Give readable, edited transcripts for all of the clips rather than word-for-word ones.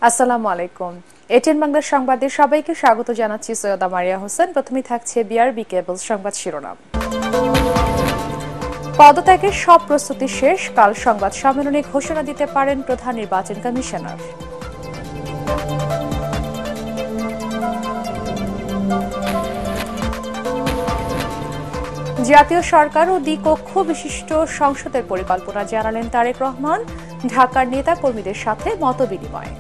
আসসালামু আলাইকুম। এটিএন বাংলা সংবাদে সবাইকে স্বাগত জানাচ্ছি। সৈয়দা মারিয়া হোসেন। প্রথমেই থাকছে বিআরবি কেবল সংবাদ শিরোনাম। পদত্যাগের সব প্রস্তুতি শেষ, কাল সংবাদ সম্মেলনে ঘোষণা দিতে পারেন প্রধান নির্বাচন কমিশনার। জাতীয় সরকার ও দ্বিকক্ষ বিশিষ্ট সংসদের পরিকল্পনা জানালেন তারেক রহমান। ঢাকার নেতা কর্মীদের সাথে মতবিনিময়।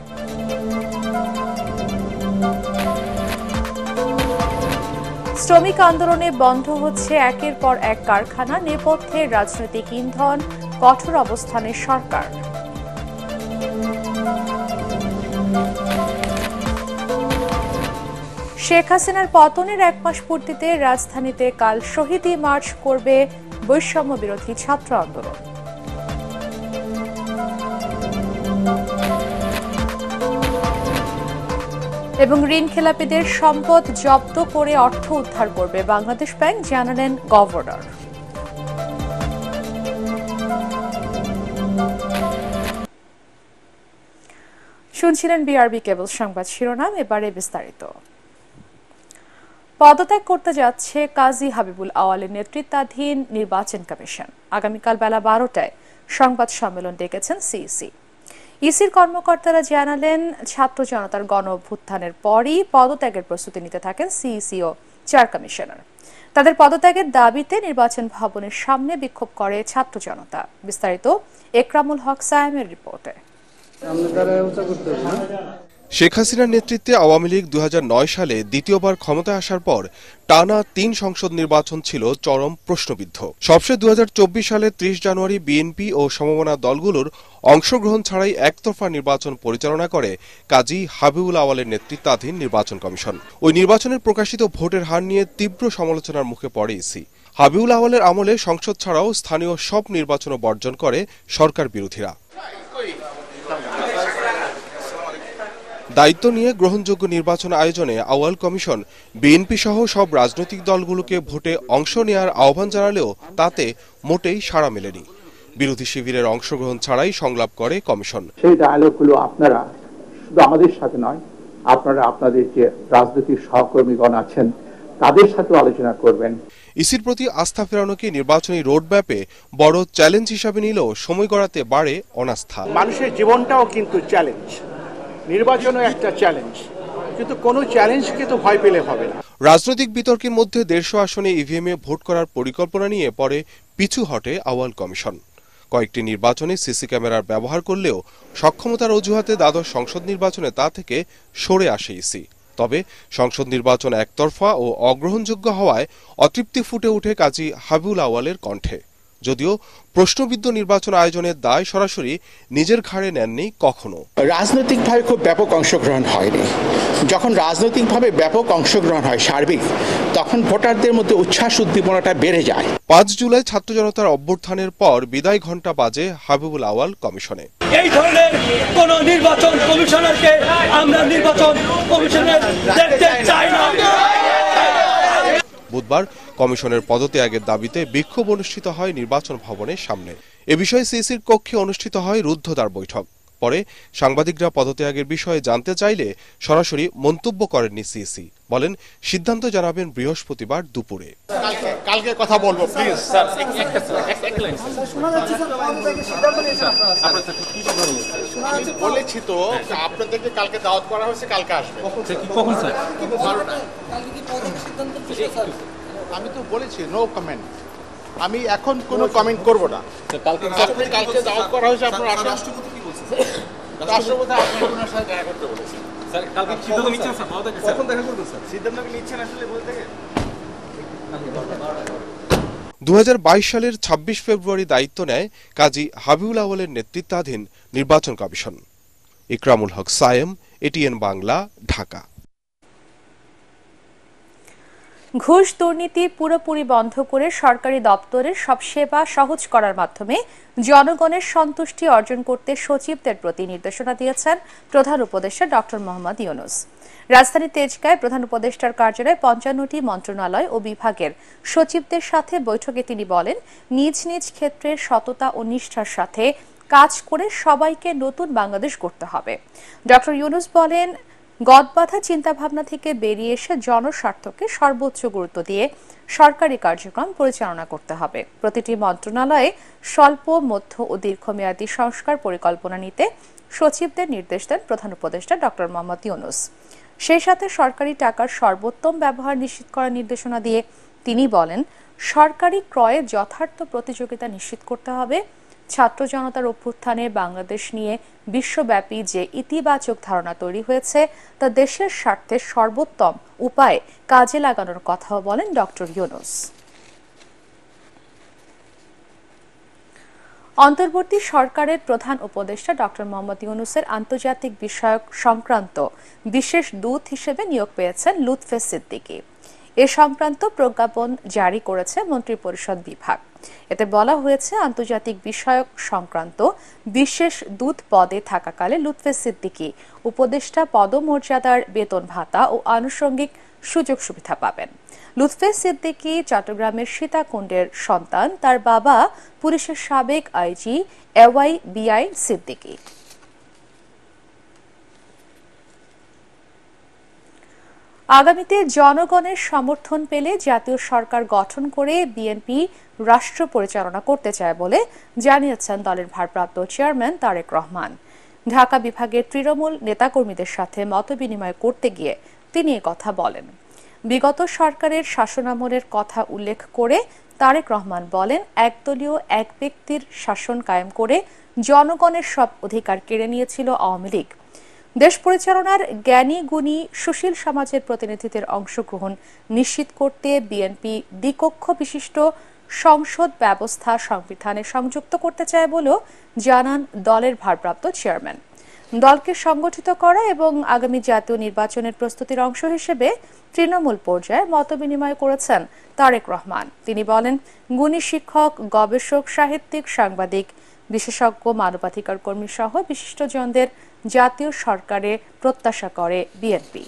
শ্রমিক আন্দোলনে বন্ধ হচ্ছে একের পর এক কারখানা, নেপথ্যে রাজনৈতিক ইন্ধন, কঠোর অবস্থানে সরকার। শেখ হাসিনার পতনের এক মাস পূর্তিতে রাজধানীতে কাল শহীদি মার্চ করবে বৈষম্য বিরোধী ছাত্র আন্দোলন। এবং ঋণ খেলাপিদের সম্পদ জব্দ করে অর্থ উদ্ধার করবে বাংলাদেশ ব্যাংক, জানালেন গভর্নর। শুনছিলেন বিআরবি কেবল সংবাদ শিরোনাম, এবারে বিস্তারিত। পদত্যাগ করতে যাচ্ছে কাজী হাবিবুল আওয়ালের নেতৃত্বাধীন নির্বাচন কমিশন। আগামীকাল বেলা 12টায় সংবাদ সম্মেলন ডেকেছেন সিইসি। ইসির কর্মকর্তারা জানালেন, ছাত্র জনতার গণ অভ্যুত্থানের পরই পদত্যাগের প্রস্তুতি নিতে থাকেন সিইসি ও চার কমিশনার। তাদের পদত্যাগের দাবিতে নির্বাচন ভবনের সামনে বিক্ষোভ করে ছাত্র জনতা। বিস্তারিত একরামুল হক সায়েমের রিপোর্টে। শেখ হাসিনার নেতৃত্বে আওয়ামী লীগ 2009 সালে দ্বিতীয়বার ক্ষমতায় আসার পর টানা 3 সংসদ নির্বাচন ছিল চরম প্রশ্নবিদ্ধ। সবশেষ 2024 সালের 30 জানুয়ারি বিএনপি ও সমমনা দলগুলোর অংশগ্রহণ ছাড়াই একতরফা নির্বাচন পরিচালনা করে কাজী হাবিবুল আওয়ালের নেতৃত্বাধীন নির্বাচন কমিশন। ওই নির্বাচনের প্রকাশিত ভোটের হার নিয়ে তীব্র সমালোচনার মুখে পড়ে ইসি। হাবিবুল আওয়ালের আমলে সংসদ ছাড়াও স্থানীয় সব নির্বাচনও বর্জন করে সরকার বিরোধীরা। দায়িত্ব নিয়ে গ্রহণযোগ্য নির্বাচন আয়োজনে আওয়াল কমিশন বিএনপি সহ সব রাজনৈতিক দলগুলোকে ভোটে অংশ নেওয়ার আহ্বান জানালেও তাতে মোটেই সাড়া মেলেনি। বিরোধী শিবিরের অংশগ্রহণ ছাড়াই সংলাপ করে কমিশন। সেই ডায়ালগগুলো আপনারা শুধু আমাদের সাথে নয়, আপনারা আপনাদের যে রাজনৈতিক সহকর্মীগণ আছেন তাদের সাথে আলোচনা করবেন। ইসির প্রতি আস্থা ফেরানোকে নির্বাচনী রোডম্যাপে বড় চ্যালেঞ্জ হিসাবে নিলেও সময় গড়াতে বাড়ে অনাস্থা। মানুষের জীবনটাও কিন্তু চ্যালেঞ্জ, নির্বাচনও একটা চ্যালেঞ্জ, কিন্তু কোনো চ্যালেঞ্জকে তো ভয় পেলে হবে না। রাজনৈতিক বিতর্কের মধ্যে 150 আসনে ইভিএমে ভোট করার পরিকল্পনা নিয়ে পরে পিছু হটে আওয়াল কমিশন। কয়েকটি নির্বাচনে সিসি ক্যামেরার ব্যবহার করলেও সক্ষমতার অজুহাতে দ্বাদশ সংসদ নির্বাচনে তা থেকে সরে আসে ইসি। তবে সংসদ নির্বাচন একতরফা ও অগ্রহণযোগ্য হওয়ায় অতৃপ্তি ফুটে ওঠে কাজী হাবিবুল আওয়ালের কণ্ঠে। যদিও প্রশ্নবিদ্ধ নির্বাচন আয়োজনের দায় সরাসরি নিজের ঘাড়ে নেননি কখনো। রাজনৈতিকভাবে খুব ব্যাপক অংশগ্রহণ হয়নি। যখন রাজনৈতিকভাবে ব্যাপক অংশগ্রহণ হয় সার্বিক, তখন ভোটারদের মধ্যে উচ্ছ্বাস উদ্দীপনাটা বেড়ে যায়। 5 জুলাই ছাত্র জনতার অভ্যুত্থানের পর বিদায় ঘণ্টা বাজে হাবিবুল আওয়াল কমিশনে। এই ধরনের কোন নির্বাচন কমিশনারকে আমরা নির্বাচন কমিশনে দেখতে চাই না। বুধবার কমিশনের পদত্যাগের দাবিতে বিক্ষোভ অনুষ্ঠিত হয় নির্বাচন ভবনের সামনে। এ বিষয়ে সিইসির কক্ষে অনুষ্ঠিত হয় রুদ্ধদ্বার বৈঠক। পরে সাংবাদিকরা পদত্যাগের বিষয়ে জানতে চাইলে সরাসরি মন্তব্য করেননি সিইসি। বলেন, সিদ্ধান্ত জানাবেন বৃহস্পতিবার দুপুরে। কালকে কথা বলবো প্লিজ। বলেছি তো আপনাদেরকে কালকে দাওয়াত করা হয়েছে, কালকে আসবে। কখন স্যার? আমি তো বলেছি নো কমেন্ট, আমি এখন কোনো কমেন্ট করব না। কালকে দাওয়াত করা হয়েছে, আপনারা আসেন। রাষ্ট্রপতি কি বলছেন? রাষ্ট্রপতি আপনার সাথে দেখা করতে বলেছে। স্যার কালকে সিদ্ধান্ত নিচ্ছেন স্যার? কখন দেখা করবেন স্যার? সিদ্ধান্ত কি নিচ্ছেন আসলে বলতে গেলে 2022 সালের 26 ফেব্রুয়ারি দায়িত্ব নেয় কাজী হাবিবুল আওয়ালের নেতৃত্বাধীন নির্বাচন কমিশন। ইকরামুল হক সায়েম, এটিএন বাংলা, ঢাকা। ঘুষ দুর্নীতি পুরোপুরি বন্ধ করে সরকারি দপ্তরের সব সেবা সহজ করার মাধ্যমে জনগণের সন্তুষ্টি অর্জন করতে সচিবদের প্রতি নির্দেশনা দিয়েছেন প্রধান উপদেষ্টা ডক্টর মোহাম্মদ ইউনূস। রাজধানীর তেজগাঁয় প্রধান উপদেষ্টার কার্যালয়ে 55টি মন্ত্রণালয় ও বিভাগের সচিবদের সাথে বৈঠকে তিনি বলেন, নিজ নিজ ক্ষেত্রের সততা ও নিষ্ঠার সাথে কাজ করে সবাইকে নতুন বাংলাদেশ গড়তে হবে। ডক্টর ইউনূস বলেন, গদবাঁধা চিন্তাভাবনা থেকে বেরিয়ে এসে জনস্বার্থকে সর্বোচ্চ গুরুত্ব দিয়ে সরকারি কার্যক্রম পরিচালনা করতে হবে। প্রতিটি মন্ত্রণালয়ে স্বল্প, মধ্য ও দীর্ঘমেয়াদী সংস্কার পরিকল্পনা নিতে সচিবদের নির্দেশ দেন প্রধান উপদেষ্টা ডক্টর মোহাম্মদ ইউনূস। সেই সাথে সরকারি টাকার সর্বোত্তম ব্যবহার নিশ্চিত করার নির্দেশনা দিয়ে তিনি বলেন, সরকারি ক্রয়ে যথার্থ প্রতিযোগিতা নিশ্চিত করতে হবে। ছাত্র জনতার অভ্যুত্থানে বাংলাদেশ নিয়ে বিশ্বব্যাপী যে ইতিবাচক ধারণা তৈরি হয়েছে তা দেশের স্বার্থে সর্বোত্তম উপায়ে কাজে লাগানোর কথাও বলেন ডক্টর ইউনূস। অন্তর্বর্তী সরকারের প্রধান উপদেষ্টা ডক্টর মোহাম্মদ ইউনূসের আন্তর্জাতিক বিষয়ক সংক্রান্ত বিশেষ দূত হিসেবে নিয়োগ পেয়েছেন লুৎফে সিদ্দিকী। এ সংক্রান্ত প্রজ্ঞাপন জারি করেছে মন্ত্রিপরিষদ বিভাগ। এতে বলা হয়েছে, আন্তর্জাতিক বিষয়ক সংক্রান্ত বিশেষ দূত পদে থাকাকালে লুৎফে সিদ্দিকী উপদেষ্টা পদমর্যাদার বেতন ভাতা ও আনুষঙ্গিক সুযোগ সুবিধা পাবেন। লুৎফে সিদ্দিকী চট্টগ্রামের সীতাকুণ্ডের সন্তান। তার বাবা পুলিশের সাবেক আইজি এওয়াই সিদ্দিকী। আগামীতে জনগণের সমর্থন পেলে জাতীয় সরকার গঠন করে বিএনপি রাষ্ট্র পরিচালনা করতে চায় বলে জানিয়েছেন দলের ভারপ্রাপ্ত চেয়ারম্যান তারেক রহমান। ঢাকা বিভাগের তৃণমূল নেতাকর্মীদের সাথে মতবিনিময় করতে গিয়ে তিনি কথা বলেন। বিগত সরকারের শাসনামলের কথা উল্লেখ করে তারেক রহমান বলেন, একদলীয় এক ব্যক্তির শাসন কায়েম করে জনগণের সব অধিকার কেড়ে নিয়েছিল আওয়ামী লীগ। দেশ পরিচালনার জ্ঞানী গুণী সুশীল সমাজের প্রতিনিধিদের অংশগ্রহণ নিশ্চিত করতে বিএনপি দ্বিকক্ষ বিশিষ্ট সংসদ ব্যবস্থা সংবিধানে সংযুক্ত করতে চায় বলেও জানান দলের ভারপ্রাপ্ত চেয়ারম্যান। দলকে সংগঠিত করা এবং আগামী জাতীয় নির্বাচনের প্রস্তুতির অংশ হিসেবে তৃণমূল পর্যায়ে মতবিনিময় করেছেন তারেক রহমান। তিনি বলেন, গুণী শিক্ষক, গবেষক, সাহিত্যিক, সাংবাদিক, বিশেষজ্ঞ, মানবাধিকার কর্মী সহ বিশিষ্টজনদের জাতীয় সরকারে প্রত্যাশা করে বিএনপি।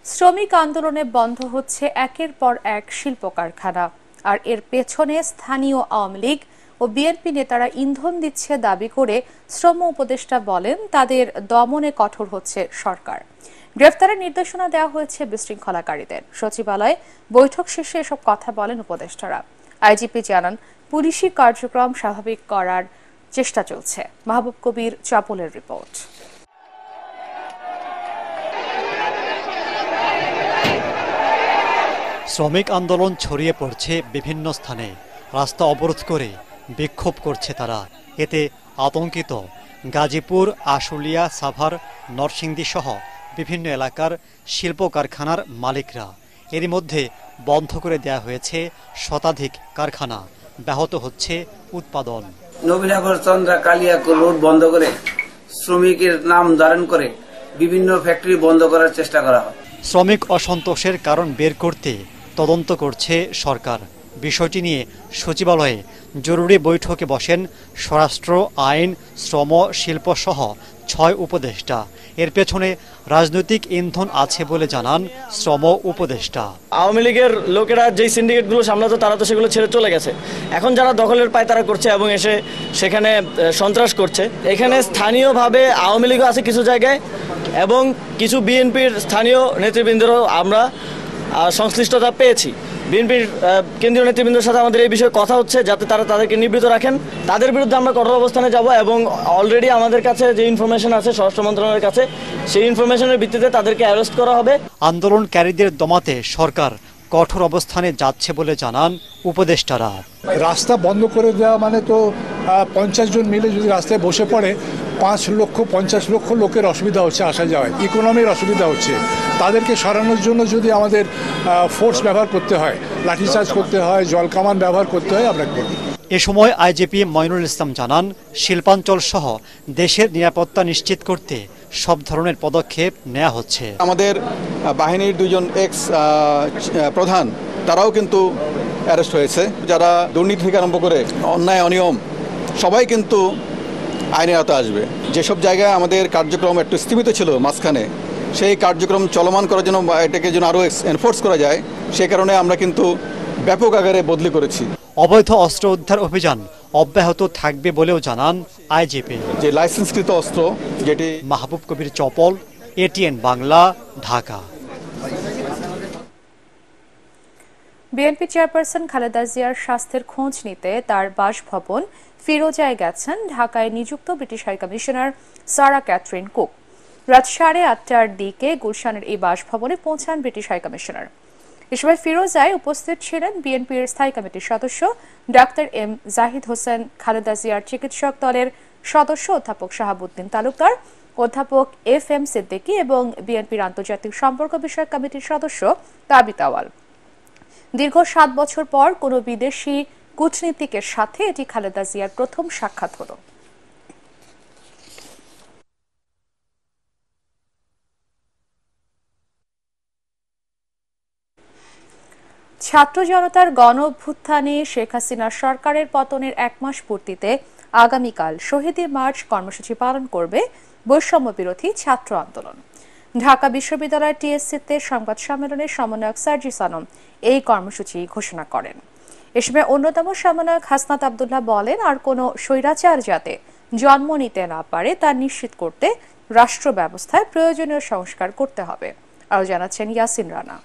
শ্রমিক আন্দোলনে বন্ধ হচ্ছে একের পর এক শিল্প কারখানা, আর এর পেছনে স্থানীয় আওয়ামী লীগ ও বিএনপি নেতারা ইন্ধন দিচ্ছে দাবি করে শ্রম উপদেষ্টা বলেন, তাদের দমনে কঠোর হচ্ছে সরকার। গ্রেফতারের নির্দেশনা দেওয়া হয়েছে বিশৃঙ্খলাকারীদের। সচিবালয়ে বৈঠক শেষে এসব কথা বলেন উপদেষ্টারা। আইজিপি জানান, পুলিশি কার্যক্রম স্বাভাবিক করার চেষ্টা চলছে। মাহবুব কবির চাপলের রিপোর্ট। শ্রমিক আন্দোলন ছড়িয়ে পড়ছে বিভিন্ন স্থানে। রাস্তা অবরোধ করে বিক্ষোভ করছে তারা। এতে আতঙ্কিত গাজীপুর, আশুলিয়া, সাভার, নরসিংদী সহ বিভিন্ন এলাকার শিল্প কারখানার মালিকরা। এরই মধ্যে বন্ধ করে দেয়া হয়েছে শতাধিক কারখানা। ব্যাহত হচ্ছে উৎপাদন। নবীনগর, চন্দ্রা, কালিয়াকৈর রোড বন্ধ করে শ্রমিকের নাম ধারণ করে বিভিন্ন ফ্যাক্টরি বন্ধ করার চেষ্টা করা হয়। শ্রমিক অসন্তোষের কারণ বের করতে তদন্ত করছে সরকার। বিষয়টি নিয়ে সচিবালয়ে জরুরি বৈঠকে বসেন স্বরাষ্ট্র, আইন, শ্রম, শিল্প সহ ৬ উপদেষ্টা। এর পেছনে রাজনৈতিক ইন্ধন আছে বলে জানান শ্রম উপদেষ্টা। আওয়ামী লীগের লোকেরা যেই সিন্ডিকেটগুলো সামলাতো তারা তো সেগুলো ছেড়ে চলে গেছে। এখন যারা দখলের পায়তারা করছে এবং এসে সেখানে সন্ত্রাস করছে, এখানে স্থানীয়ভাবে আওয়ামী লীগও আছে কিছু জায়গায় এবং কিছু বিএনপির স্থানীয় নেতৃবৃন্দেরও আমরা সংশ্লিষ্টতা পেয়েছি। বিএনপির কেন্দ্রীয় নেতৃবৃন্দের সাথে আমাদের এই বিষয়ে কথা হচ্ছে, যাতে তারা তাদেরকে নিবৃত্ত রাখেন। তাদের বিরুদ্ধে আমরা কঠোর অবস্থানে যাব এবং অলরেডি আমাদের কাছে যে ইনফরমেশন আছে স্বরাষ্ট্র মন্ত্রণালয়ের কাছে, সেই ইনফরমেশনের ভিত্তিতে তাদেরকে অ্যারেস্ট করা হবে। আন্দোলনকারীদের দমাতে সরকার কঠোর অবস্থানে যাচ্ছে বলে জানান উপদেষ্টারা। রাস্তা বন্ধ করে দেওয়া মানে তো 50 জন মিলে যদি রাস্তায় বসে পড়ে 5-50 লক্ষ লোকের অসুবিধা হচ্ছে, আসা যাওয়ায় ইকোনমির অসুবিধা হচ্ছে। তাদেরকে সরানোর জন্য যদি আমাদের ফোর্স ব্যবহার করতে হয়, লাঠিচার্জ করতে হয়, জলকামান ব্যবহার করতে হয়, আমরা করব। এ সময় আইজিপি মইনুল ইসলাম জানান, শিল্পাঞ্চল সহ দেশের নিরাপত্তা নিশ্চিত করতে সব ধরনের পদক্ষেপ নেওয়া হচ্ছে। আমাদের বাহিনীর দুজন এক্স প্রধান তারাও কিন্তু অ্যারেস্ট হয়েছে। যারা দুর্নীতি থেকে আরম্ভ করে অন্যায় অনিয়ম সবাই কিন্তু আইনের আওতায় আসবে। যেসব জায়গায় আমাদের কার্যক্রম একটু স্থিমিত ছিল মাঝখানে, সেই কার্যক্রম চলমান করার জন্য এটাকে যেন আরও এনফোর্স করা যায়, সে কারণে আমরা কিন্তু ব্যাপক আকারে বদলি করেছি। অবৈধ অস্ত্র উদ্ধার অভিযান অব্যাহত থাকবে বলেও জানান আইজিপি। যে লাইসেন্সকৃত অস্ত্র যেটি। Mahbub Kabir Chapal, ATN Bangla, Dhaka. BNP chairperson Khaleda জিয়ার স্বাস্থ্যের খোঁজ নিতে তার বাসভবন ফিরোজায় গেছেন ঢাকায় নিযুক্ত ব্রিটিশ হাইকমিশনার সারা ক্যাথরিন কুক। রাত 8:30টার দিকে গুলশানের এই বাসভবনে পৌঁছান ব্রিটিশ হাইকমিশনার। এ সময় ফিরোজায় উপস্থিত ছিলেন বিএনপির স্থায়ী কমিটির সদস্য ডাক্তার এম জাহিদ হোসেন, খালেদা জিয়ার চিকিৎসক দলের সদস্য অধ্যাপক শাহাবুদ্দিন তালুকদার, অধ্যাপক FM সিদ্দিকী এবং বিএনপির আন্তর্জাতিক সম্পর্ক বিষয়ক কমিটির সদস্য তাবিত আওয়াল। দীর্ঘ 7 বছর পর কোনো বিদেশি কূটনীতিকের সাথে এটি খালেদা জিয়ার প্রথম সাক্ষাৎ হলো। ছাত্র জনতার গণ অভ্যুত্থানে শেখ হাসিনার সরকারের পতনের 1 মাস পূর্তিতে আগামীকাল শহীদের মার্চ কর্মসূচি পালন করবে বৈষম্য বিরোধী ছাত্র আন্দোলন। ঢাকা বিশ্ববিদ্যালয় টিএসসিতে সংবাদ সম্মেলনের সমন্বয়ক সার্জিস আলম এই কর্মসূচি ঘোষণা করেন। এ সময় অন্যতম সমন্বয়ক হাসনাত আব্দুল্লাহ বলেন, আর কোনো স্বৈরাচার যাতে জন্ম নিতে না পারে তা নিশ্চিত করতে রাষ্ট্র ব্যবস্থায় প্রয়োজনীয় সংস্কার করতে হবে। আরও জানাচ্ছেন ইয়াসিন রানা।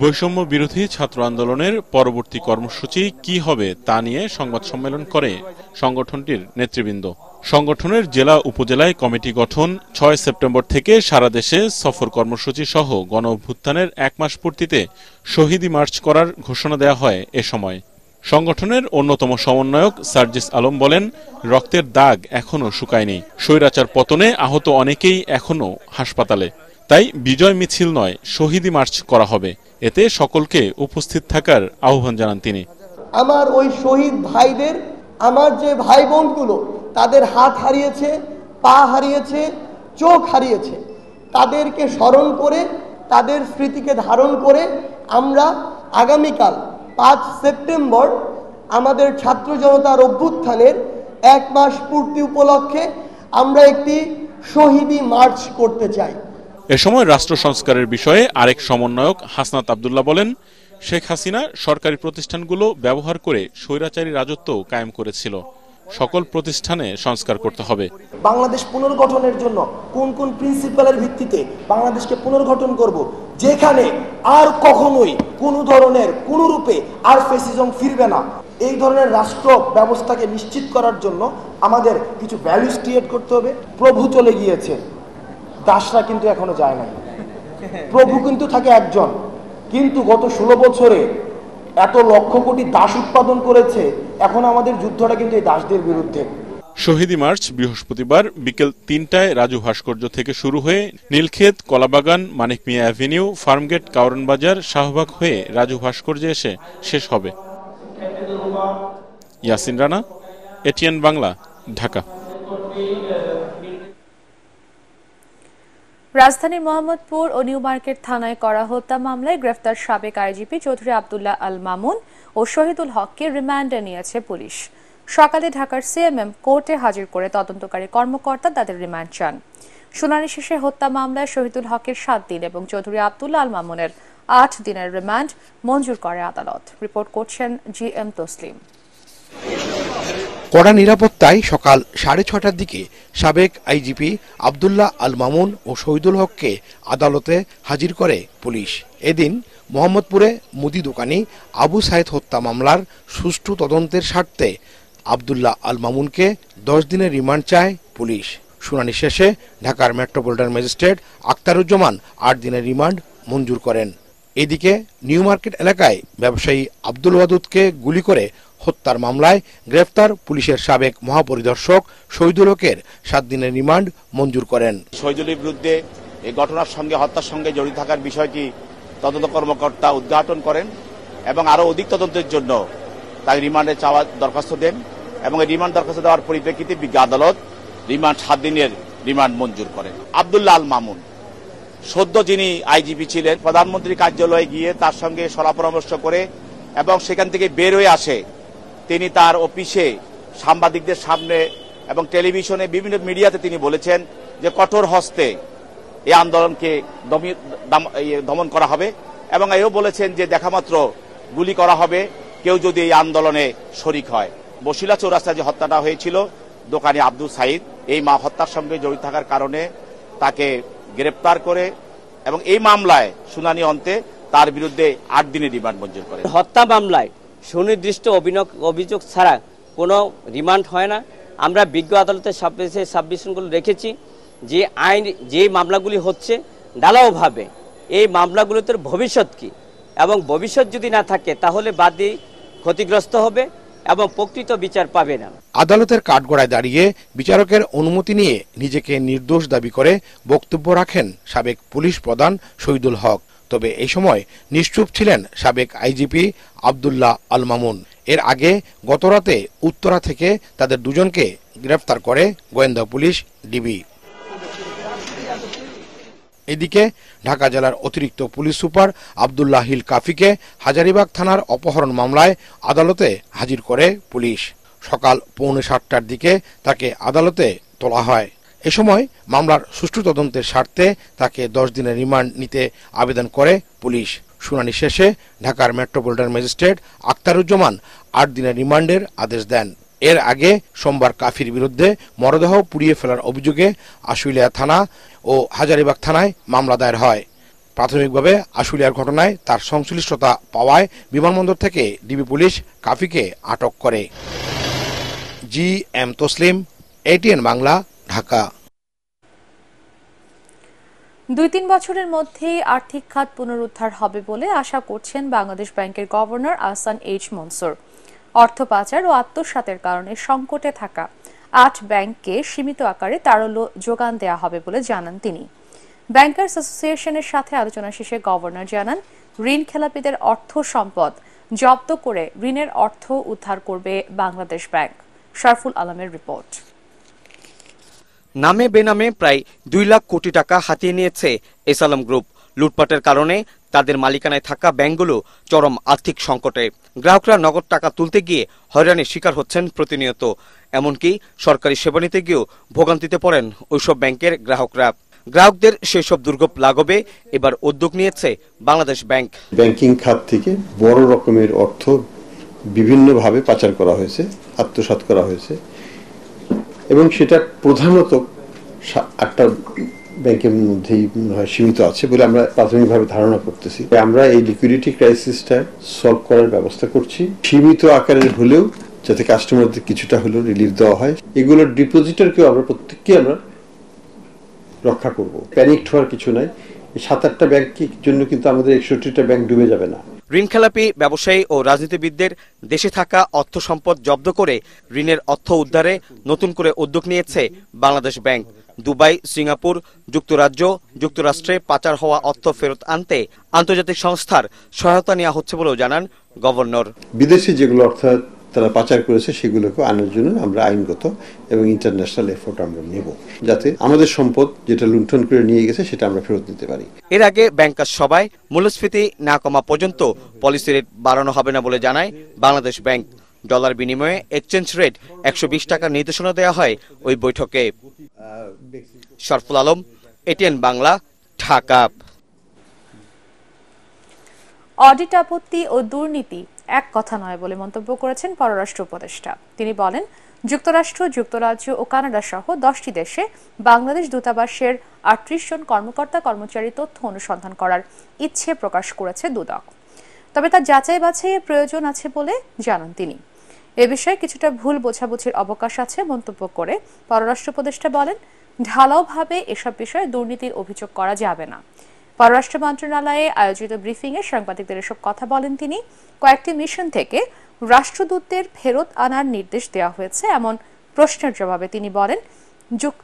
বৈষম্য বিরোধী ছাত্র আন্দোলনের পরবর্তী কর্মসূচি কি হবে তা নিয়ে সংবাদ সম্মেলন করে সংগঠনটির নেতৃবৃন্দ। সংগঠনের জেলা উপজেলায় কমিটি গঠন, 6 সেপ্টেম্বর থেকে সারা দেশে সফর কর্মসূচি সহ গণ অভ্যুত্থানের 1 মাস পূর্তিতে শহীদি মার্চ করার ঘোষণা দেওয়া হয়। এ সময় সংগঠনের অন্যতম সমন্বয়ক সার্জিস আলম বলেন, রক্তের দাগ এখনো শুকায়নি। স্বৈরাচার পতনে আহত অনেকেই এখনো হাসপাতালে, তাই বিজয় মিছিল নয়, শহীদি মার্চ করা হবে। এতে সকলকে উপস্থিত থাকার আহ্বান জানান তিনি। আমার ওই শহীদ ভাইদের, আমার যে ভাই বোনগুলো তাদের হাত হারিয়েছে, পা হারিয়েছে, চোখ হারিয়েছে, তাদেরকে স্মরণ করে, তাদের স্মৃতিকে ধারণ করে আমরা আগামীকাল 5 সেপ্টেম্বর আমাদের ছাত্র জনতার অভ্যুত্থানের 1 মাস পূর্তি উপলক্ষে আমরা একটি শহীদি মার্চ করতে চাই। এ সময় রাষ্ট্র সংস্কারের বিষয়ে আরেক সমন্বয়ক হাসনাত আব্দুল্লাহ বলেন, শেখ হাসিনা সরকারি প্রতিষ্ঠানগুলো ব্যবহার করে স্বৈরাচারী রাজত্ব কায়েম করেছিল। সকল প্রতিষ্ঠানে সংস্কার করতে হবে। বাংলাদেশ পুনর্গঠনের জন্য কোন কোন প্রিন্সিপালের ভিত্তিতে বাংলাদেশকে পুনর্গঠন করব, যেখানে আর কখনোই কোনো ধরনের কোনো রূপে আর ফ্যাসিজম ফিরবে না, এই ধরনের রাষ্ট্র ব্যবস্থাকে নিশ্চিত করার জন্য আমাদের কিছু ভ্যালুস ক্রিয়েট করতে হবে। প্রভু চলে গিয়েছে, দাসরা কিন্তু এখনো যায় নাই। প্রভু কিন্তু থাকে একজন, কিন্তু গত 16 বছরে এত লক্ষ কোটি দাস উৎপাদন করেছে। এখন আমাদের যুদ্ধটা কিন্তু এই দাসদের বিরুদ্ধে। শহীদি মার্চ বৃহস্পতিবার বিকেল 3টায় রাজু ভাস্কর্য থেকে শুরু হয়ে নীলক্ষেত, কলাবাগান, মানিক মিয়া অ্যাভিনিউ, ফার্মগেট, কাউরন বাজার, শাহবাগ হয়ে রাজু ভাস্কর্যে এসে শেষ হবে। ইয়াসিন রানা, এটিএন বাংলা, ঢাকা। রাজধানীর মোহাম্মদপুর ও নিউ মার্কেট থানায় করা হত্যা মামলায় গ্রেফতার সাবেক আইজিপি চৌধুরী আব্দুল্লাহ আল মামুন ও শহীদুল হককে রিমান্ডে নিয়েছে পুলিশ। সকালে ঢাকার সিএমএম কোর্টে হাজির করে তদন্তকারী কর্মকর্তা তাদের রিমান্ড চান। শুনানি শেষে হত্যা মামলায় শহীদুল হকের 7 দিন এবং চৌধুরী আব্দুল্লাহ আল মামুনের 8 দিনের রিমান্ড মঞ্জুর করে আদালত। রিপোর্ট করছেন GM তসলিম। কড়া নিরাপত্তায় সকাল 6:30টার দিকে সাবেক আইজিপি আব্দুল্লাহ আল মামুন ও শহীদুল হককে আদালতে হাজির করে পুলিশ। এদিন মোহাম্মদপুরে মুদি দোকানি আবু সাইদ হত্যা মামলার সুষ্ঠু তদন্তের স্বার্থে আব্দুল্লাহ আল মামুনকে 10 দিনের রিমান্ড চায় পুলিশ। শুনানি শেষে ঢাকার মেট্রোপলিটন ম্যাজিস্ট্রেট আখতারুজ্জামান 8 দিনের রিমান্ড মঞ্জুর করেন। এদিকে নিউ মার্কেট এলাকায় ব্যবসায়ী আব্দুল ওয়াদুদকে গুলি করে হত্যার মামলায় গ্রেফতার পুলিশের সাবেক মহাপরিদর্শক শহীদুল হকের 7 দিনের রিমান্ড মঞ্জুর করেন। শহীদুলের বিরুদ্ধে এই ঘটনার সঙ্গে, হত্যার সঙ্গে জড়িত থাকার বিষয়টি তদন্ত কর্মকর্তা উদ্ঘাটন করেন এবং আরো অধিক তদন্তের জন্য তাকে রিমান্ডে চাওয়ার দরখাস্ত দেন এবং এই রিমান্ড দরখাস্ত দেওয়ার পরিপ্রেক্ষিতে বিজ্ঞ আদালত রিমান্ড 7 দিনের রিমান্ড মঞ্জুর করেন। আব্দুল্লাহ আল মামুন সদ্য যিনি আইজিপি ছিলেন, প্রধানমন্ত্রী কার্যালয়ে গিয়ে তার সঙ্গে সলা পরামর্শ করে এবং সেখান থেকে বের হয়ে আসে তিনি তার অফিসে সাংবাদিকদের সামনে এবং টেলিভিশনে বিভিন্ন মিডিয়াতে তিনি বলেছেন যে কঠোর হস্তে এই আন্দোলনকে দমন করা হবে এবং এও বলেছেন যে দেখামাত্র গুলি করা হবে কেউ যদি এই আন্দোলনে শরিক হয়। বসিলা চৌরাস্তায় যে হত্যাটা হয়েছিল দোকানি আব্দুল সাইদ, এই হত্যার সঙ্গে জড়িত থাকার কারণে তাকে গ্রেপ্তার করে এবং এই মামলায় শুনানি অন্তে তার বিরুদ্ধে 8 দিনের রিমান্ড মঞ্জুর করে। হত্যা মামলায় সুনির্দিষ্ট অভিযোগ ছাড়া কোনো রিমান্ড হয় না। আমরা বিজ্ঞ আদালতের সাবমিশনগুলো রেখেছি যে আইন যে মামলাগুলি হচ্ছে ঢালাওভাবে এই মামলাগুলোতে ভবিষ্যৎ কি এবং ভবিষ্যৎ যদি না থাকে তাহলে বাদী ক্ষতিগ্রস্ত হবে এবং প্রকৃত বিচার পাবে না। আদালতের কাঠগড়ায় দাঁড়িয়ে বিচারকের অনুমতি নিয়ে নিজেকে নির্দোষ দাবি করে বক্তব্য রাখেন সাবেক পুলিশ প্রধান শহীদুল হক। তবে এই সময় নিশ্চুপ ছিলেন সাবেক আইজিপি আব্দুল্লাহ আল মামুন। এর আগে গতরাতে উত্তরা থেকে তাদের দুজনকে গ্রেফতার করে গোয়েন্দা পুলিশ ডিবি। এদিকে ঢাকা জেলার অতিরিক্ত পুলিশ সুপার আব্দুল্লাহ হিল কাফিকে হাজারীবাগ থানার অপহরণ মামলায় আদালতে হাজির করে পুলিশ। সকাল 7:45টার দিকে তাকে আদালতে তোলা হয়। এ সময় মামলার সুষ্ঠু তদন্তের স্বার্থে তাকে 10 দিনের রিমান্ড নিতে আবেদন করে পুলিশ। শুনানি শেষে ঢাকার মেট্রোপলিটন ম্যাজিস্ট্রেট আক্তারুজ্জামান 8 দিনের রিমান্ডের আদেশ দেন। এর আগে সোমবার কাফির বিরুদ্ধে মরদেহ পুড়িয়ে ফেলার অভিযোগে আশুলিয়া থানা ও হাজারীবাগ থানায় মামলা দায়ের হয়। প্রাথমিকভাবে আশুলিয়ার ঘটনায় তার সংশ্লিষ্টতা পাওয়ায় বিমানবন্দর থেকে ডিবি পুলিশ কাফিকে আটক করে। GM Taslim, ATN Bangla, Dhaka. 2-3 বছরের মধ্যেই আর্থিক খাত পুনরুদ্ধার হবে বলে আশা করছেন বাংলাদেশ ব্যাংকের গভর্নর আহসান এইচ মনসুর। অর্থ পাচার ও আত্মসাতের কারণে সংকটে থাকা 8 ব্যাংককে সীমিত আকারে তারল্য যোগান দেওয়া হবে বলে জানান তিনি। ব্যাংকার্স অ্যাসোসিয়েশনের সাথে আলোচনা শেষে গভর্নর জানান ঋণ খেলাপিদের অর্থ সম্পদ জব্দ করে ঋণের অর্থ উদ্ধার করবে বাংলাদেশ ব্যাংক। শরফুল আলমের রিপোর্ট। নামে বেনামে প্রায় 2 লাখ কোটি টাকা হাতিয়ে নিয়েছে এসালাম গ্রুপ। লুটপাটের কারণে তাদের মালিকানায় থাকা ব্যাংকগুলো চরম আর্থিক সংকটে। গ্রাহকরা নগদ টাকা তুলতে গিয়ে হয়রানির শিকার হচ্ছেন প্রতিনিয়ত। এমনকি সরকারি সেবা নিতে গিয়েও ভোগান্তিতে পড়েন ওইসব ব্যাংকের গ্রাহকরা। গ্রাহকদের সেই সব দুর্ভোগ লাঘবে এবার উদ্যোগ নিয়েছে বাংলাদেশ ব্যাংক। ব্যাংকিং খাত থেকে বড় রকমের অর্থ বিভিন্নভাবে পাচার করা হয়েছে, আত্মসাৎ করা হয়েছে এবং সেটা প্রধানত 8টা ব্যাংকের মধ্যেই সীমিত আছে বলে আমরা প্রাথমিকভাবে ধারণা করতেছি। আমরা এই লিকুইডিটি ক্রাইসিসটা সলভ করার ব্যবস্থা করছি, সীমিত আকারের হলেও যাতে কাস্টমারদের কিছুটা হলেও রিলিফ দেওয়া হয়। এগুলোর ডিপোজিটারকেও আমরা প্রত্যেককে আমরা রক্ষা করব। প্যানিক হওয়ার কিছু নাই। এই 7-8টা ব্যাংকের জন্য কিন্তু আমাদের 61টা ব্যাংক ডুবে যাবে না। ঋণ খেলাপি ব্যবসায়ী ও রাজনীতিবিদদের দেশে থাকা অর্থ সম্পদ জব্দ করে ঋণের অর্থ উদ্ধারে নতুন করে উদ্যোগ নিয়েছে বাংলাদেশ ব্যাংক। দুবাই, সিঙ্গাপুর, যুক্তরাজ্য, যুক্তরাষ্ট্রে পাচার হওয়া অর্থ ফেরত আনতে আন্তর্জাতিক সংস্থার সহায়তা নেওয়া হচ্ছে বলেও জানান গভর্নর। বিদেশি যেগুলো অর্থ তারা পাচার করেছে সেগুলোকে আনার জন্য আমরা আইনগত এবং ইন্টারন্যাশনাল এফোর্ট আমরা নেব, যাতে আমাদের সম্পদ যেটা লুণ্ঠন করে নিয়ে গেছে সেটা আমরা ফেরত দিতে পারি। এর আগে ব্যাংকার্স সভায় মূল্যস্ফীতি না কমা পর্যন্ত পলিসি রেট বাড়ানো হবে না বলে জানায় বাংলাদেশ ব্যাংক। ডলার বিনিময়ে এক্সচেঞ্জ রেট 120 টাকার নির্দেশনা দেওয়া হয় ওই বৈঠকে। শরফুল আলম, ATN বাংলা, ঢাকা। অডিট আপত্তি ও দুর্নীতি এক কথা নয় বলে মন্তব্য করেছেন পররাষ্ট্র উপদেষ্টা। তিনি বলেন, যুক্তরাষ্ট্র, যুক্তরাজ্য ও কানাডা সহ 10টি দেশে বাংলাদেশ দূতাবাসের 38 জন কর্মকর্তা কর্মচারী তথ্য অনুসন্ধান করার ইচ্ছে প্রকাশ করেছে দুদক। তবে তা যাচাই বাছাইয়ের প্রয়োজন আছে বলে জানান তিনি। এ বিষয়ে কিছুটা ভুল বোঝাবুঝির অবকাশ আছে মন্তব্য করে পররাষ্ট্র উপদেষ্টা বলেন, ঢালাওভাবে এসব বিষয়ে দুর্নীতির অভিযোগ করা যাবে না। পররাষ্ট্র মন্ত্রণালয়ে আয়োজিত ব্রিফিংয়ে সাংবাদিকদের এসব কথা বলেন তিনি। কয়েকটি মিশন থেকে রাষ্ট্রদূতদের ফেরত আনার নির্দেশ দেওয়া হয়েছে এমন প্রশ্নের জবাবে তিনি বলেন,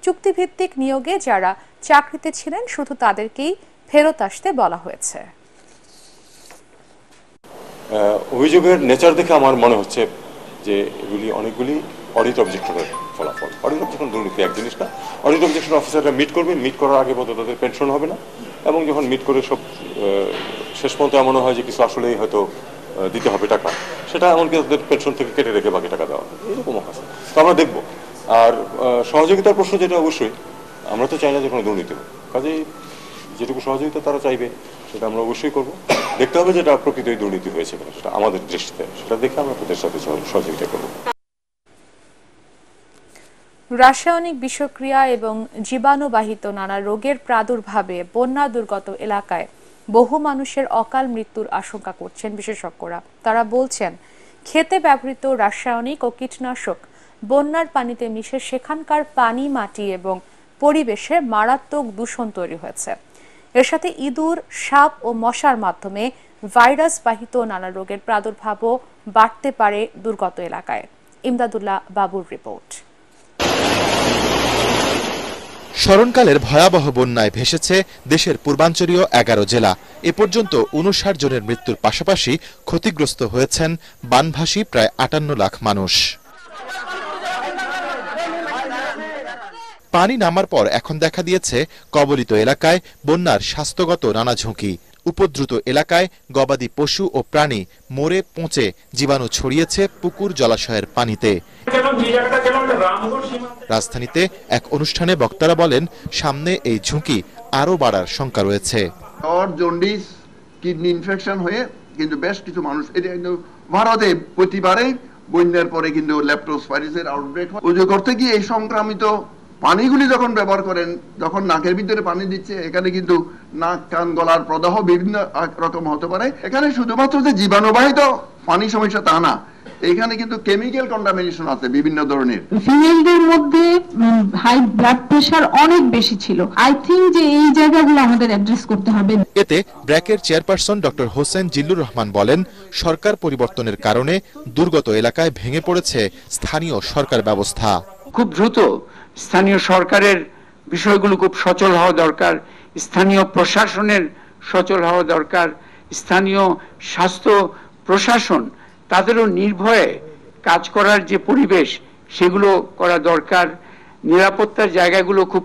চুক্তিভিত্তিক নিয়োগে যারা চাকরিতে ছিলেন শুধু তাদেরকেই ফেরত আসতে বলা হয়েছে। অভিযোগের নেচার দেখে আমার মনে হচ্ছে যে এগুলি অনেকগুলি অডিট অবজেকশনের ফলাফল। অডিট অবজেকশন দুর্নীতি এক জিনিস না। অডিট অবজেকশন অফিসাররা মিট করবেন, মিট করার আগে বোধহয় তাদের পেনশন হবে না, এবং যখন মিট করে সব শেষ পর্যন্ত এমনও হয় যে কিছু আসলেই হয়তো দিতে হবে টাকা, সেটা এমনকি তাদের পেনশন থেকে কেটে রেখে বাকি টাকা দেওয়া, এরকমও আছে। তো আমরা দেখব। আর সহযোগিতার প্রশ্ন যেটা, অবশ্যই আমরা তো চাই না যে কোনো দুর্নীতি হোক, কাজেই যেটুকু সহযোগিতা তারা চাইবে সেটা আমরা অবশ্যই করব। দেখতে হবে যেটা প্রকৃতই দুর্নীতি হয়েছে কিনা, সেটা আমাদের দৃষ্টিতে, সেটা দেখে আমরা তাদের সাথে সহযোগিতা করব। রাসায়নিক বিষক্রিয়া এবং জীবাণুবাহিত নানা রোগের প্রাদুর্ভাবে বন্যা দুর্গত এলাকায় বহু মানুষের অকাল মৃত্যুর আশঙ্কা করছেন বিশেষজ্ঞরা। তারা বলছেন, খেতে ব্যবহৃত রাসায়নিক ও কীটনাশক বন্যার পানিতে মিশে সেখানকার পানি, মাটি এবং পরিবেশে মারাত্মক দূষণ তৈরি হয়েছে। এর সাথে ইঁদুর, সাপ ও মশার মাধ্যমে ভাইরাস বাহিত নানা রোগের প্রাদুর্ভাবও বাড়তে পারে দুর্গত এলাকায়। ইমদাদুল্লাহ বাবুর রিপোর্ট। স্মরণকালের ভয়াবহ বন্যায় ভেসেছে দেশের পূর্বাঞ্চলীয় 11 জেলা। এ পর্যন্ত 59 জনের মৃত্যুর পাশাপাশি ক্ষতিগ্রস্ত হয়েছেন বানভাসী প্রায় 58 লাখ মানুষ। পানি নামার পর এখন দেখা দিয়েছে কবলিত এলাকায় বন্যার স্বাস্থ্যগত নানা ঝুঁকি। উপদ্রুত এলাকায় গবাদি পশু ও প্রাণী মরে পচে জীবাণু ছড়িয়েছে পুকুর, জলাশয়ের পানিতে। রাজধানীতে এক অনুষ্ঠানে বক্তারা বলেন, সামনে এই ঝুঁকি আরো বাড়ার শঙ্কা রয়েছে। জন্ডিস, কিডনি ইনফেকশন হয়ে কিন্তু বেশ কিছু মানুষ, এটা কিন্তু ভারতে প্রতিবারে বন্যার পরে কিন্তু লেপ্টোস্পাইরিসের আউটব্রেক হয়। পুজো করতে গিয়ে এই সংক্রামিত পানিগুলি যখন ব্যবহার করেন, যখন নাকের ভিতরে পানি দিচ্ছে, এখানে কিন্তু নাক, কান, গলার প্রদাহ বিভিন্ন রকম হতে পারে। এখানে শুধুমাত্র যে জীবাণুবাহিত পানি সমস্যা তা না, এখানে কিন্তু কেমিক্যাল কন্টামিনেশন আছে বিভিন্ন ধরনের। ফিমেলদের মধ্যে হাই ব্লাড প্রেশার অনেক বেশি ছিল। আই থিংক যে এই জায়গাগুলো আমাদের অ্যাড্রেস করতে হবে। এতে ব্র্যাকের চেয়ারপারসন ডক্টর হোসেন জিল্লুর রহমান বলেন, সরকার পরিবর্তনের কারণে দুর্গত এলাকায় ভেঙে পড়েছে স্থানীয় সরকার ব্যবস্থা। খুব দ্রুত স্থানীয় সরকারের বিষয়গুলো খুব সচল হওয়া দরকার, স্থানীয় প্রশাসনের সচল হওয়া দরকার, স্থানীয় স্বাস্থ্য প্রশাসন তাদেরও নির্ভয়ে কাজ করার যে পরিবেশ সেগুলো করা দরকার, নিরাপত্তার জায়গাগুলো খুব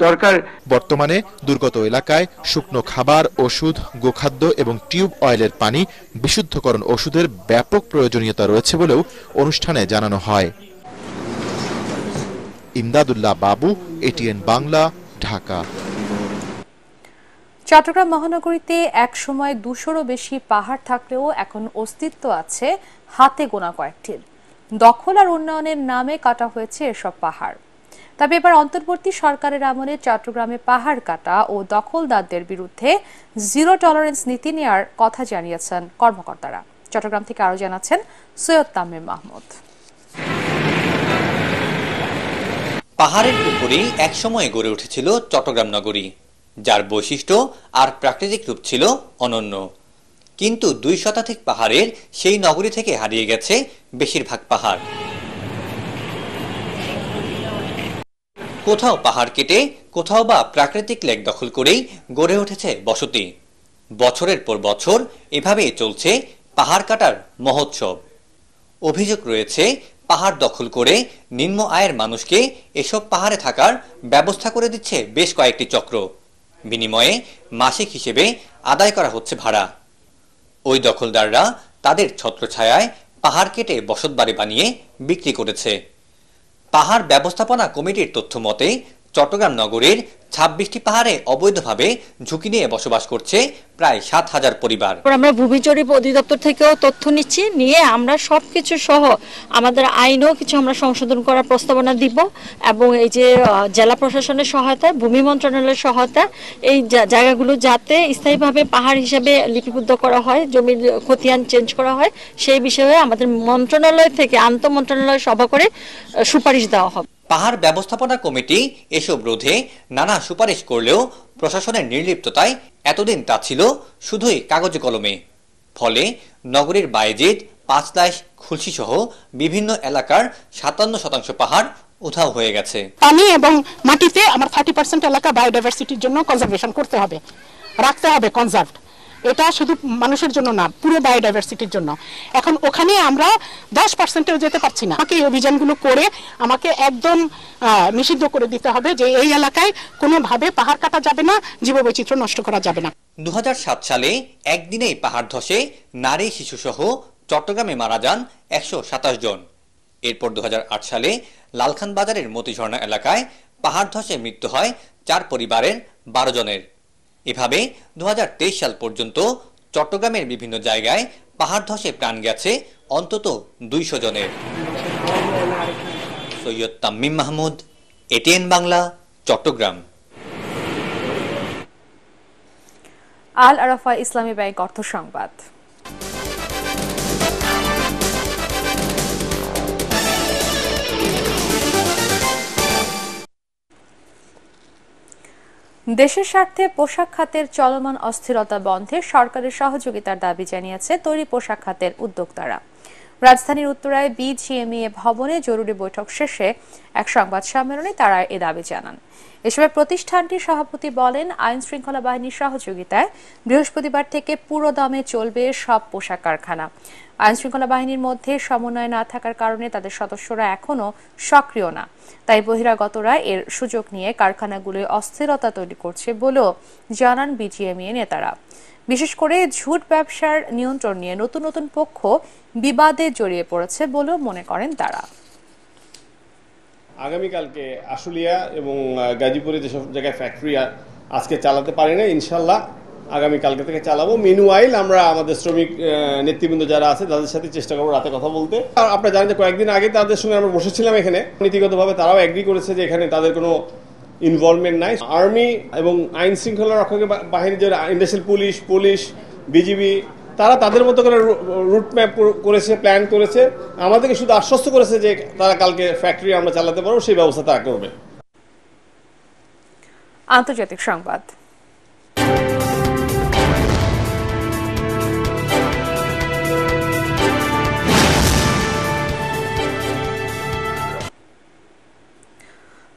দরকার। বর্তমানে দুর্গত এলাকায় শুকনো খাবার, ওষুধ, গোখাদ্য এবং টিউব অয়েলের পানি, বিশুদ্ধকরণ ওষুধের ব্যাপক প্রয়োজনীয়তা রয়েছে বলেও অনুষ্ঠানে জানানো হয়। ইমদাদুল্লাহ বাবু, এটিএন বাংলা, ঢাকা। চট্টগ্রাম মহানগরীতে এক সময় 200-রও বেশি পাহাড় থাকলেও এখন অস্তিত্ব আছে হাতে গোনা কয়েকটির। দখল আর উন্নয়নের নামে কাটা হয়েছে এসব পাহাড়। তবে এবার অন্তর্বর্তী সরকারের আমলে চট্টগ্রামে পাহাড় কাটা ও দখলদারদের বিরুদ্ধে জিরো টলারেন্স নীতি নেওয়ার কথা জানিয়েছেন কর্মকর্তারা। চট্টগ্রাম থেকে আরো জানাচ্ছেন সৈয়দ তামিম মাহমুদ। পাহাড়ের উপরেই একসময় গড়ে উঠেছিল চট্টগ্রাম নগরী, যার বৈশিষ্ট্য আর প্রাকৃতিক রূপ ছিল অনন্য। কিন্তু 2 শতাধিক পাহাড়ের সেই নগরী থেকে হারিয়ে গেছে বেশিরভাগ পাহাড়। কোথাও পাহাড় কেটে, কোথাও বা প্রাকৃতিক লেক দখল করেই গড়ে উঠেছে বসতি। বছরের পর বছর এভাবেই চলছে পাহাড় কাটার মহোৎসব। অভিযোগ রয়েছে, পাহাড় দখল করে নিম্ন আয়ের মানুষকে এসব পাহাড়ে থাকার ব্যবস্থা করে দিচ্ছে বেশ কয়েকটি চক্র। বিনিময়ে মাসিক হিসেবে আদায় করা হচ্ছে ভাড়া। ওই দখলদাররা তাদের ছত্রছায়ায় পাহাড় কেটে বসতবাড়ি বানিয়ে বিক্রি করেছে। পাহাড় ব্যবস্থাপনা কমিটির তথ্য মতে চট্টগ্রাম নগরের 26টি পাহাড়ে অবৈধভাবে ঝুঁকি নিয়ে বসবাস করছে প্রায় 7000 পরিবার। আমরা ভূমি জরিপ অধিদপ্তর থেকেও তথ্য নিচ্ছি, নিয়ে আমরা সবকিছু সহ আমাদের আইনও কিছু আমরা সংশোধন করার প্রস্তাবনা দিব, এবং এই যে জেলা প্রশাসনের সহায়তায়, ভূমি মন্ত্রণালয়ের সহায়তায় এই জায়গাগুলো যাতে স্থায়ীভাবে পাহাড় হিসেবে লিপিবদ্ধ করা হয়, জমির খতিয়ান চেঞ্জ করা হয়, সেই বিষয়ে আমাদের মন্ত্রণালয় থেকে আন্তঃ মন্ত্রণালয় সভা করে সুপারিশ দেওয়া হবে। পাহাড় ব্যবস্থাপনা কমিটি এসব রোধে নানা সুপারিশ করলেও প্রশাসনের নির্লিপ্ততায় এতদিন তা ছিল শুধুই কাগজে কলমে। ফলে নগরীর বায়েজিদ, পাঁচলাইশ, খুলশি সহ বিভিন্ন এলাকার 57% পাহাড় উধাও হয়ে গেছে। পানি এবং মাটিতে আমার 30% এলাকা বায়োডাইভার্সিটির জন্য কনজারভেশন করতে হবে, রাখতে হবে কনজার্ভড। এটা শুধু মানুষের জন্য না, পুরো বায়োডাইভার্সিটির জন্য। এখন ওখানে আমরা 10%-এও যেতে পারছি না। আমাকে এই অভিযানগুলো করে আমাকে একদম নিষিদ্ধ করে দিতে হবে যে এই এলাকায় কোনোভাবে পাহাড় কাটা যাবে না, জীববৈচিত্র্য নষ্ট করা যাবে না। 2007 সালে একদিনেই পাহাড় ধসে নারী শিশুসহ চট্টগ্রামে মারা যান 127 জন। এরপর 2008 সালে লালখান বাজারের মতিঝর্ণা এলাকায় পাহাড় ধসে মৃত্যু হয় 4 পরিবারের 12 জনের। এভাবে 2023 সাল পর্যন্ত চট্টগ্রামের বিভিন্ন জায়গায় পাহাড় ধসে প্রাণ গেছে অন্তত 200 জনের। সৈয়দ তাম্মিম মাহমুদ, এটিএন বাংলা, চট্টগ্রাম। আল আরাফা ইসলামী ব্যাংক অর্থ সংবাদ। দেশের স্বার্থে পোশাক খাতের চলমান অস্থিরতা বন্ধে সরকারের সহযোগিতার দাবি জানিয়েছে তৈরি পোশাক খাতের উদ্যোক্তারা। রাজধানীর উত্তরায় বিজিএমইএ ভবনে জরুরি বৈঠক শেষে এক সংবাদ সম্মেলনে তারা এ দাবি জানান। এ সময় প্রতিষ্ঠানটির সভাপতি বলেন, আইন শৃঙ্খলা বাহিনীর সহযোগিতায় বৃহস্পতিবার থেকে পুরো দমে চলবে সব পোশাক কারখানা। আইন শৃঙ্খলা বাহিনীর মধ্যে সমন্বয় না থাকার কারণে তাদের সদস্যরা এখনো সক্রিয় না, তাই বহিরাগতরা এর সুযোগ নিয়ে কারখানাগুলোয় অস্থিরতা তৈরি করছে বলেও জানান বিজিএমইএ নেতারা। বিশেষ করে ঝুট ব্যবসার নিয়ন্ত্রণ নিয়ে নতুন নতুন পক্ষ বিবাদে জড়িয়ে পড়েছে বলেও মনে করেন তারা। আগামীকালকে আশুলিয়া এবং গাজীপুরে যেসব জায়গায় ফ্যাক্টরি আজকে চালাতে পারি না, ইনশাল্লাহ আগামীকালকে থেকে চালাবো। মিনওয়াইল আমরা আমাদের শ্রমিক নেতৃবৃন্দ যারা আছে তাদের সাথে চেষ্টা করবো রাতে কথা বলতে। আর আপনারা জানেন যে কয়েকদিন আগে তাদের সঙ্গে আমরা বসেছিলাম এখানে, নীতিগতভাবে তারাও এগ্রি করেছে যে এখানে তাদের কোনো ইনভলভমেন্ট নাই। আর্মি এবং আইন শৃঙ্খলা রক্ষক বাহিনী যারা ইন্ডাস্ট্রিয়াল পুলিশ বিজিবি তারা তাদের মতো করে রুট ম্যাপ করেছে, প্ল্যান করেছে। আমাদেরকে শুধু আশ্বস্ত করেছে যে তারা কালকে ফ্যাক্টরি আমরা চালাতে পারবো, সেই ব্যবস্থা তারা করবে। আন্তর্জাতিক সংবাদ।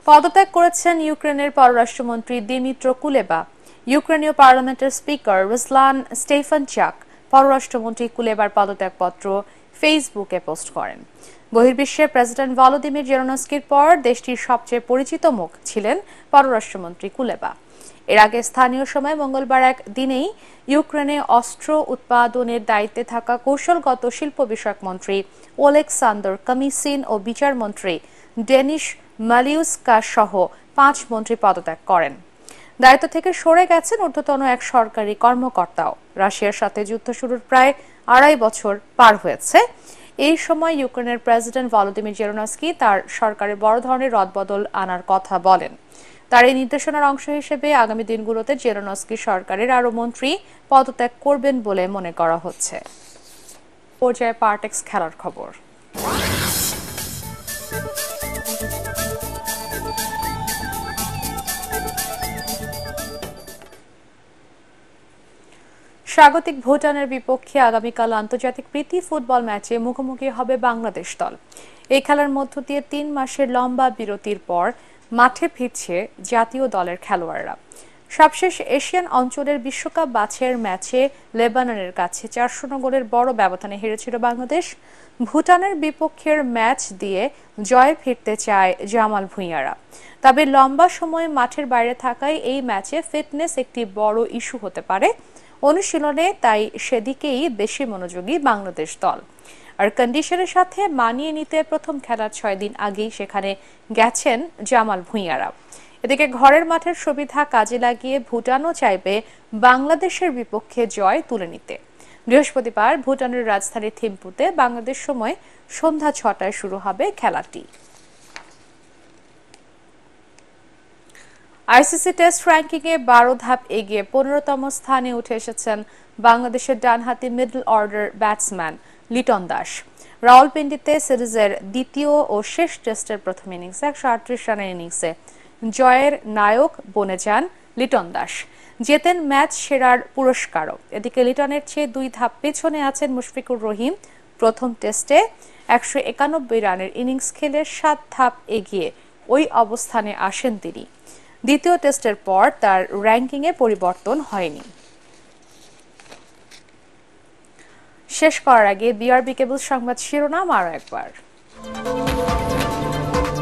পদত্যাগ করেছেন ইউক্রেনের পররাষ্ট্রমন্ত্রী দিমিত্রো কুলেবা। ইউক্রেনীয় পার্লামেন্টের স্পিকার রুসলান স্টেফানচাক পররাষ্ট্রমন্ত্রী কুলেবার পদত্যাগপত্র ফেসবুকে পোস্ট করেন। বহির্বিশ্বের প্রেসিডেন্ট ভলোদিমির জেলেনস্কির পর দেশটির সবচেয়ে পরিচিত মুখ ছিলেন পররাষ্ট্রমন্ত্রী কুলেবা। এর আগে স্থানীয় সময় মঙ্গলবার এক দিনেই ইউক্রেনে অস্ত্র উৎপাদনের দায়িত্বে থাকা কৌশলগত শিল্প বিষয়ক মন্ত্রী ওলেক্সান্দর কমিসিন ও বিচারমন্ত্রী ডেনিস মালিউস্কা সহ 5 মন্ত্রী পদত্যাগ করেন। দায়িত্ব থেকে সরে গেছেন ঊর্ধ্বতন এক সরকারি কর্মকর্তাও। রাশিয়ার সাথে যুদ্ধ শুরুর প্রায় 2.5 বছর পার হয়েছে। এই সময় ইউক্রেনের প্রেসিডেন্ট ভলোদিমির জেলেনস্কি তার সরকারের বড় ধরনের রদবদল আনার কথা বলেন। তার এই নির্দেশনার অংশ হিসেবে আগামী দিনগুলোতে জেলেনস্কি সরকারের আরও মন্ত্রী পদত্যাগ করবেন বলে মনে করা হচ্ছে। পর্যায়ে পার্টেক্স খেলার খবর। স্বাগতিক ভুটানের বিপক্ষে আগামীকাল আন্তর্জাতিক প্রীতি ফুটবল ম্যাচে মুখোমুখি হবে বাংলাদেশ দল। এই খেলার মধ্য দিয়ে 3 মাসের লম্বা বিরতির পর মাঠে ফিরছে জাতীয় দলের খেলোয়াড়রা। সবশেষ এশিয়ান অঞ্চলের বিশ্বকাপ বাছাইয়ের ম্যাচে লেবাননের কাছে 400 গোলের বড় ব্যবধানে হেরেছিল বাংলাদেশ। ভুটানের বিপক্ষের ম্যাচ দিয়ে জয়ে ফিরতে চায় জামাল ভুঁইয়ারা। তবে লম্বা সময় মাঠের বাইরে থাকায় এই ম্যাচে ফিটনেস একটি বড় ইস্যু হতে পারে। অনুশীলনে তাই সেদিকেই বেশি মনোযোগী বাংলাদেশ দল। আর কন্ডিশনের সাথে মানিয়ে নিতে প্রথম খেলার 6 দিন আগেই সেখানে গেছেন জামাল ভুঁইয়ারা। এদিকে ঘরের মাঠের সুবিধা কাজে লাগিয়ে ভুটানও চাইবে বাংলাদেশের বিপক্ষে জয় তুলে নিতে। বৃহস্পতিবার ভুটানের রাজধানী থিম্পুতে বাংলাদেশ সময় সন্ধ্যা 6টায় শুরু হবে খেলাটি। আইসিসি টেস্ট র্যাঙ্কিংয়ে 12 ধাপ এগিয়ে 15তম স্থানে উঠে এসেছেন বাংলাদেশের ডানহাতি middle order batsman Liton Das. রাওয়ালপিন্ডিতে সিরিজের দ্বিতীয় ও শেষ টেস্টের প্রথম ইনিংসে 138 রানের ইনিংসে জয়ের নায়ক বনে যান লিটন দাস। জেতেন ম্যাচ সেরার পুরস্কারও। এদিকে লিটনের চেয়ে 2 ধাপ পেছনে আছেন মুশফিকুর রহিম। প্রথম টেস্টে 191 রানের ইনিংস খেলে 7 ধাপ এগিয়ে ওই অবস্থানে আসেন তিনি। দ্বিতীয় টেস্টের পর তার র্যাঙ্কিংয়ে পরিবর্তন হয়নি। শেষ করার আগে বিআরবি কেবল সংবাদ শিরোনাম আরও একবার।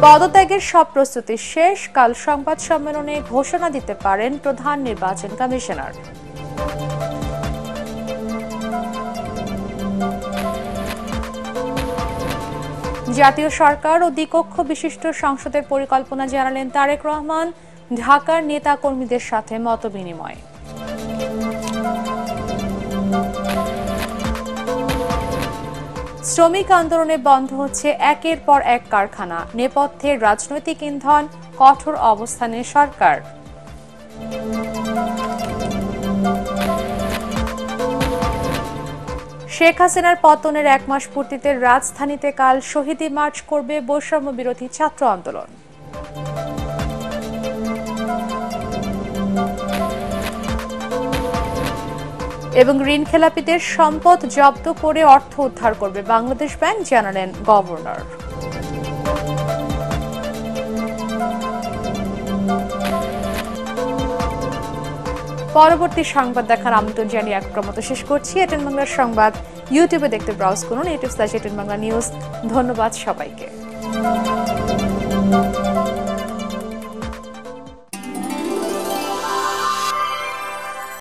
পদত্যাগের সব প্রস্তুতি শেষ, কাল সংবাদ সম্মেলনে ঘোষণা দিতে পারেন প্রধান নির্বাচন কমিশনার। জাতীয় সরকার ও দ্বিকক্ষ বিশিষ্ট সংসদের পরিকল্পনা জানালেন তারেক রহমান, ঢাকার নেতা কর্মীদের সাথে মতবিনিময়। শ্রমিক আন্দোলনে বন্ধ হচ্ছে একের পর এক কারখানা, নেপথ্যে রাজনৈতিক ইন্ধন, কঠোর অবস্থানে সরকার। শেখ হাসিনার পতনের 1 মাস পূর্তিতে রাজধানীতে কাল শহীদি মার্চ করবে বৈষম্য বিরোধী ছাত্র আন্দোলন। এবং ঋণ খেলাপিদের সম্পদ জব্দ করে অর্থ উদ্ধার করবে বাংলাদেশ ব্যাংক, জানালেন গভর্নর। পরবর্তী সংবাদ দেখার আমন্ত্রণ জানিয়ে আক্রমণ শেষ করছি। এটিএন বাংলার সংবাদ ইউটিউবে দেখতে ব্রাউজ করুন, youtube/এটিএন বাংলা নিউজ। ধন্যবাদ সবাইকে।